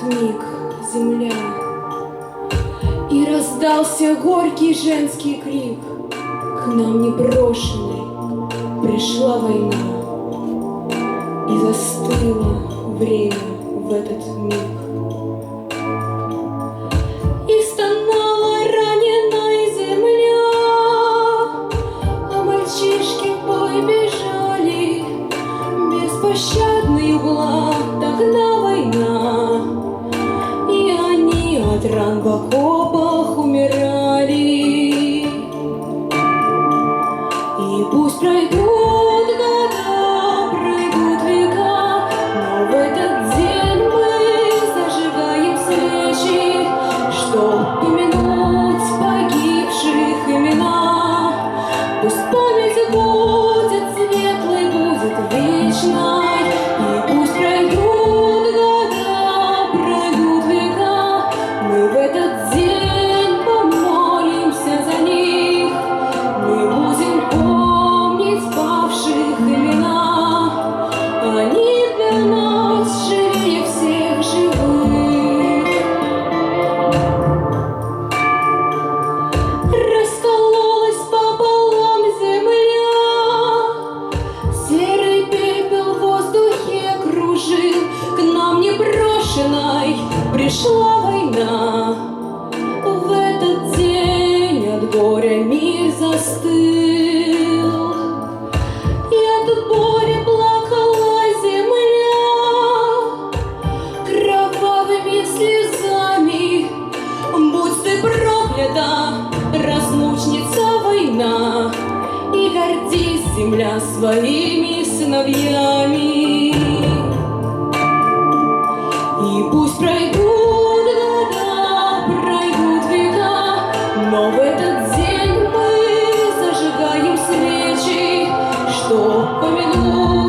миг земля, и раздался горький женский крик: к нам непрошенной пришла война, и застыло время в этот миг. И стонала раненая земля, а мальчишки в бой бежали, беспощадный угла тогда война, и они от ран в окопах умирали. И пусть пройдут года, пройдут века, но в этот день мы зажигаем свечи, чтоб помянуть погибших имена. Пусть память будет светлой, будет вечной, и пусть пройдут года, пройдут века, мы в этот день помолимся за них, мы будем помнить павших имена, они для нас живее всех живых. Раскололась пополам земля, серый пепел в воздухе кружил, к нам непрошенной пришла война. В этот день от горя мир застыл, и от горя плакала земля кровавыми слезами. Будь ты проклята, разлучница война, и гордись, земля, своими сыновьями. И пусть пройдут года, пройдут века, но в этот день мы зажигаем свечи, чтоб помянуть